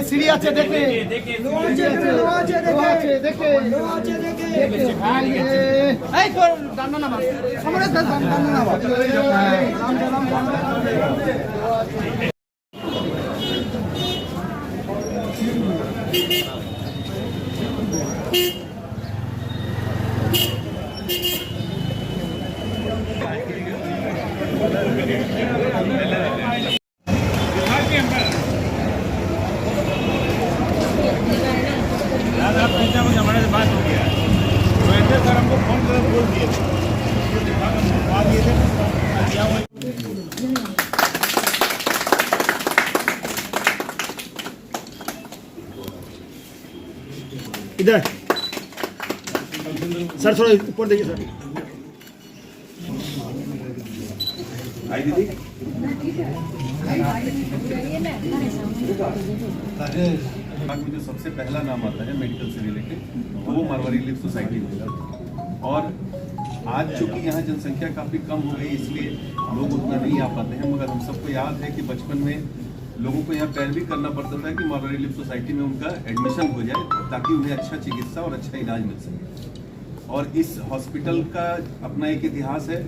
সিঁড়ি আছে দেখে हमारे से बात हो गया तो ऐसे सर हमको फोन कर बोल दिए इधर सर थोड़ा ऊपर देखिए सर। आई दीदी में जो सबसे पहला नाम आता है मेडिकल से रिलेटेड वो मारवाड़ी लिव सोसाइटी होगा। और आज चूंकि यहाँ जनसंख्या काफ़ी कम हो गई इसलिए लोग उतना नहीं आ पाते हैं, मगर हम सबको याद है कि बचपन में लोगों को यहाँ पैरवी करना पड़ता था कि मारवाड़ी लिव सोसाइटी में उनका एडमिशन हो जाए ताकि उन्हें अच्छा चिकित्सा और अच्छा इलाज मिल सके। और इस हॉस्पिटल का अपना एक इतिहास है।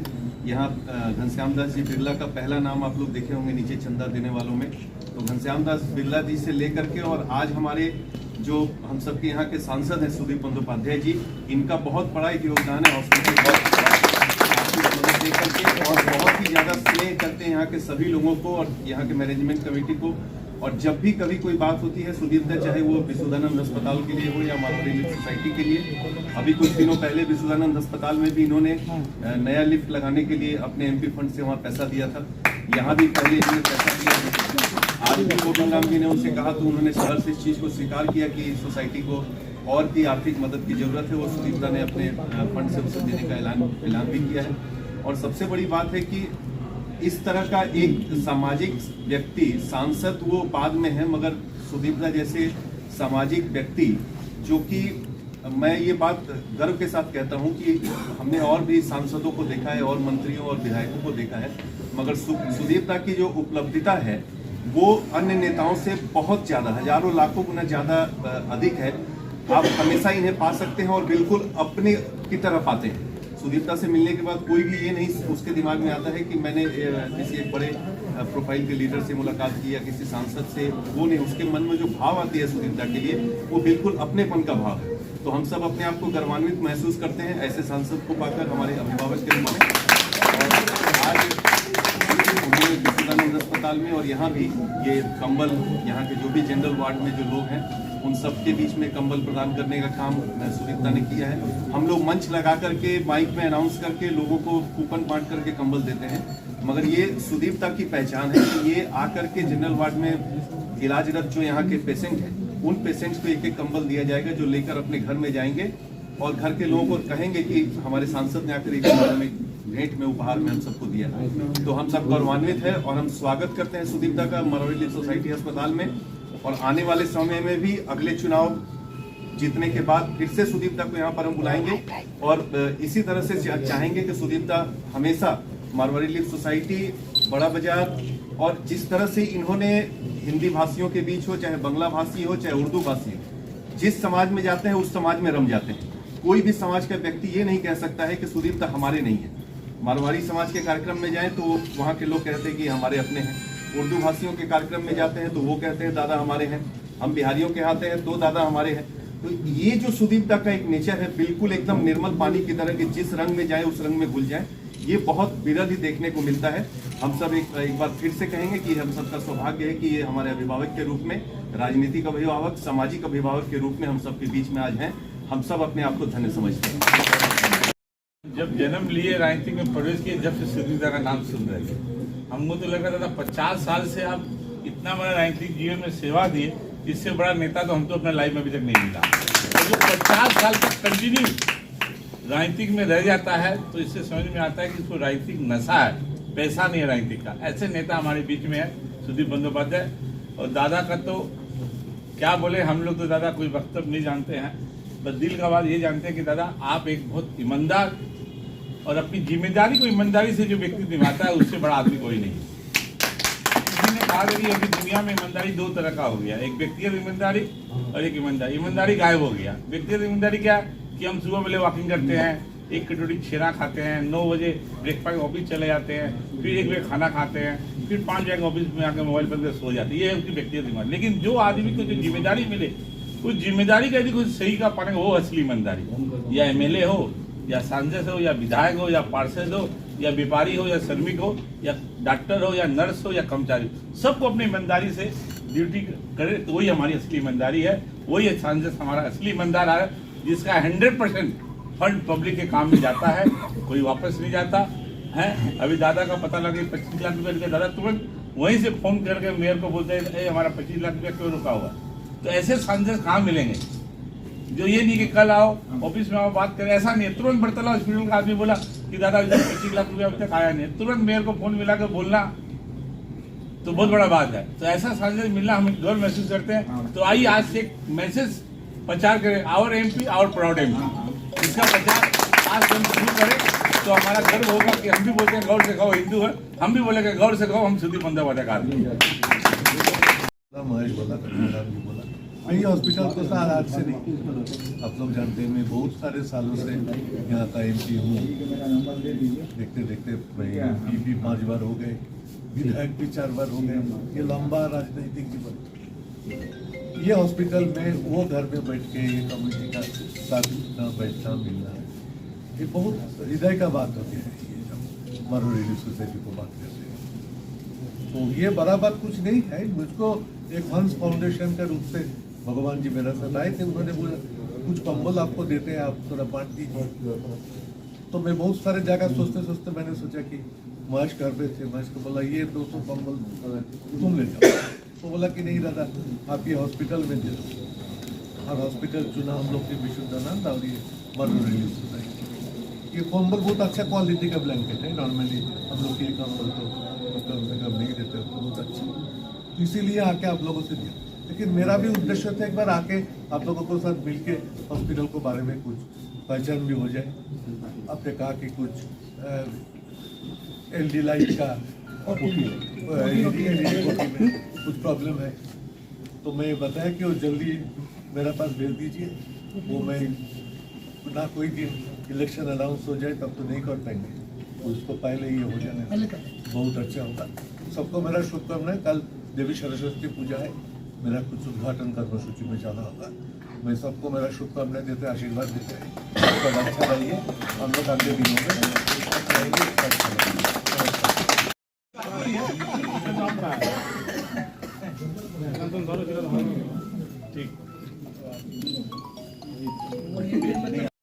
यहाँ घनश्याम दास जी बिरला का पहला नाम आप लोग देखे होंगे नीचे चंदा देने वालों में, तो घनश्याम दास बिरला जी से लेकर के और आज हमारे जो हम सबके यहाँ के सांसद हैं सुदीप बंदोपाध्याय जी, इनका बहुत बड़ा एक योगदान है हॉस्पिटल देकर के, और बहुत ही ज़्यादा स्नेह करते हैं यहाँ के सभी लोगों को और यहाँ के मैनेजमेंट कमेटी को। और जब भी कभी कोई बात होती है सुदीप दा, चाहे वो विशुद्धानंद अस्पताल के लिए हो या मारवाड़ी लिफ्ट सोसाइटी के लिए, अभी कुछ दिनों पहले विशुद्धानंद अस्पताल में भी इन्होंने नया लिफ्ट लगाने के लिए अपने एमपी फंड से वहाँ पैसा दिया था। यहाँ भी पहले इन्होंने पैसा दिया। आज भी गोविंद राम जी ने उनसे कहा तो उन्होंने शहर से इस चीज़ को स्वीकार किया कि सोसाइटी को और भी आर्थिक मदद की जरूरत है। वो सुदीप दा ने अपने फंड से उसे देने का ऐलान भी किया है। और सबसे बड़ी बात है कि इस तरह का एक सामाजिक व्यक्ति, सांसद वो बाद में है, मगर सुदीप दा जैसे सामाजिक व्यक्ति, जो कि मैं ये बात गर्व के साथ कहता हूं कि हमने और भी सांसदों को देखा है और मंत्रियों और विधायकों को देखा है, मगर सुदीप दा की जो उपलब्धिता है वो अन्य नेताओं से बहुत ज़्यादा, हजारों लाखों गुना ज़्यादा अधिक है। आप हमेशा इन्हें पा सकते हैं और बिल्कुल अपने की तरह पाते हैं। सुदीप दा से मिलने के बाद कोई भी ये नहीं उसके दिमाग में आता है कि मैंने किसी एक बड़े प्रोफाइल के लीडर से मुलाकात की या किसी सांसद से, वो नहीं। उसके मन में जो भाव आती है सुदीप दा के लिए वो बिल्कुल अपनेपन का भाव है। तो हम सब अपने आप को गर्वान्वित महसूस करते हैं ऐसे सांसद को पाकर हमारे अभिभावक के रूप में। और आज विशुद्धानंद अस्पताल में और यहाँ भी ये कंबल, यहाँ के जो भी जनरल वार्ड में जो लोग हैं उन सब के बीच में कंबल प्रदान करने का काम सुदीप दा ने किया है। हम लोग मंच लगा करके माइक में अनाउंस करके लोगों को कूपन बांट करके कंबल देते हैं, मगर ये सुदीप दा की पहचान है कि ये आकर के जनरल वार्ड में इलाजरत जो यहाँ के पेशेंट हैं उन पेशेंट्स को एक एक कंबल दिया जाएगा, जो लेकर अपने घर में जाएंगे और घर के लोगों को कहेंगे कि हमारे सांसद ने आकर एक भेंट में उपहार में हम सबको दिया। तो हम सब गौरवान्वित है और हम स्वागत करते हैं सुदीप दा का मारवाड़ी लिव सोसाइटी अस्पताल में। और आने वाले समय में भी अगले चुनाव जीतने के बाद फिर से सुदीप दा को यहाँ पर हम बुलाएंगे और इसी तरह से चाहेंगे कि सुदीप दा हमेशा मारवाड़ी लिव सोसाइटी, बड़ा बाजार और जिस तरह से इन्होंने हिंदी भाषियों के बीच हो, चाहे बांग्ला भाषी हो चाहे उर्दू भाषी हो, जिस समाज में जाते हैं उस समाज में रम जाते हैं। कोई भी समाज का व्यक्ति ये नहीं कह सकता है कि सुदीप दा हमारे नहीं है। मारवाड़ी समाज के कार्यक्रम में जाएं तो वहाँ के लोग कहते हैं कि हमारे अपने हैं। उर्दू भाषियों के कार्यक्रम में जाते हैं तो वो कहते हैं दादा हमारे हैं। हम बिहारियों के आते हैं तो दादा हमारे हैं। तो ये जो सुदीप दा का एक नेचर है, बिल्कुल एकदम निर्मल पानी की तरह कि जिस रंग में जाए उस रंग में घुल जाए, ये बहुत विरल ही देखने को मिलता है। हम सब एक बार फिर से कहेंगे कि हम सबका सौभाग्य है कि ये हमारे अभिभावक के रूप में, राजनीतिक अभिभावक, सामाजिक अभिभावक के रूप में हम सबके बीच में आज हैं। हम सब अपने आप को धन्य समझते हैं। जब जन्म लिए राजनीति में प्रवेश किए, जब से सुदीप दा का नाम सुन रहे थे, हमको तो लगा था 50 साल से आप इतना बड़ा राजनीतिक जीवन में सेवा दिए, इससे बड़ा नेता तो हमको अपने लाइफ में अभी तक नहीं मिला। तो जो 50 साल तक कंटिन्यू राजनीतिक में रह जाता है तो इससे समझ में आता है कि इसको राजनीतिक नशा है, पैसा नहीं है राजनीतिक का। ऐसे नेता हमारे बीच में है सुदीप बंदोपाध्याय। और दादा का तो क्या बोले, हम लोग तो दादा कोई वक्तव्य नहीं जानते हैं, बस दिल का बात ये जानते हैं कि दादा आप एक बहुत ईमानदार और अपनी जिम्मेदारी को ईमानदारी से जो व्यक्ति निभाता है उससे बड़ा आदमी कोई नहीं। किसी ने कहा कि अभी दुनिया में ईमानदारी दो तरह का हो गया, एक व्यक्तिगत ईमानदारी और एक ईमानदारी गायब हो गया। व्यक्तिगत ईमानदारी क्या कि हम सुबह पहले वॉकिंग करते हैं, 1 कटोरी छेना खाते हैं, 9 बजे ब्रेकफास्ट ऑफिस चले जाते हैं, फिर 1 बजे खाना खाते हैं, फिर 5 बजे ऑफिस में आकर मोबाइल पर सो जाते हैं। ये है उसकी व्यक्तिगत ईमानदारी। लेकिन जो आदमी को जो जिम्मेदारी मिले उस जिम्मेदारी का यदि कुछ सही का पाने वो असली ईमानदारी, या MLA हो या सांसद हो या विधायक हो या पार्षद हो या व्यापारी हो या श्रमिक हो या डॉक्टर हो या नर्स हो या कर्मचारी, सबको अपनी ईमानदारी से ड्यूटी करे तो वही हमारी असली ईमानदारी है। वही सांसद हमारा असली ईमानदार है जिसका 100% फंड पब्लिक के काम में जाता है, कोई वापस नहीं जाता है। अभी दादा का पता लगे 25 लाख रुपये, दादा तुरंत वहीं से फोन करके मेयर को बोलते हैं हमारा 25 लाख रुपया क्यों रुका हुआ। तो ऐसे सांसद कहाँ मिलेंगे जो ये नहीं कि कल आओ ऑफिस में आओ बात करें, ऐसा नहीं है। तुरंत बड़तला हॉस्पिटल का आदमी बोला कि दादा 25 लाख रुपया अब तक आया नहीं, तुरंत मेयर को फोन मिला कर बोलना तो बहुत बड़ा बात है। तो ऐसा सांसद मिलना हम गर्व महसूस करते हैं। तो आइए आज से एक मैसेज प्रचार करें, our MP our proud MP, इसका प्रचार आज हम शुरू करें तो हमारा गर्व होगा कि हम भी बोलते हैं गौर से खाओ हिंदू है, हम भी बोलेंगे गौर से खाओ हम सुधी बंदोबस्त महेश बोला, भी बोला, मैं ये हॉस्पिटल को साल आज से नहीं, आप लोग जानते हैं मैं बहुत सारे सालों से यहाँ का MP हूँ। देखते देखते मैं MP भी 5 बार हो गए, विधायक भी 4 बार हो गए। ये लंबा राजनीतिक जीवन, ये हॉस्पिटल में वो घर में बैठ के ये कम्युनिटी का साथ बैठना मिलना, ये बहुत हृदय का बात होती है। ये जब मरो रिलीफ सोसाइटी को बात करते हैं तो ये बड़ा बात कुछ नहीं है। मुझको एक हंस फाउंडेशन के रूप से भगवान जी मेरे साथ आए थे, उन्होंने बोला कुछ कंबल आपको देते हैं, आप थोड़ा बांट दीजिए। तो मैं बहुत सारे जगह सोचते सोचते मैंने सोचा कि महेश घर पे थे, महेश को बोला ये 200 कंबल तुम ले जाओ। तो बोला कि नहीं दादा आप ये हॉस्पिटल में दे दो, और हॉस्पिटल चुना हम लोग के विशुद्धानंद और ये मरो रिलीफ सोसाइटी। ये कंबल बहुत अच्छा क्वालिटी का ब्लैंकेट है, नॉर्मली हम लोग ये कंबल तो कम से कम नहीं देते, बहुत अच्छा, इसीलिए आके आप लोगों से दिया। लेकिन मेरा भी उद्देश्य था एक बार आके आप लोगों के साथ मिलके हॉस्पिटल के बारे में कुछ पहचान भी हो जाए। आपने कहा कि कुछ LD लाइट का में कुछ प्रॉब्लम है, तो मैं बताया कि वो जल्दी मेरे पास भेज दीजिए। वो मैं ना कोई दिन इलेक्शन अनाउंस हो जाए तब तो नहीं कर पाएंगे, उसको पहले ही हो जाने बहुत अच्छा होगा। सबको मेरा शुभकामनाएं। कल देवी सरस्वती पूजा है, मेरा कुछ उद्घाटन कर्मसूची में जाना होगा। मैं सबको मेरा शुभकामनाएं देते, आशीर्वाद देते हैं। सब अच्छा रहिए, हम लोग अगले दिनों में ठीक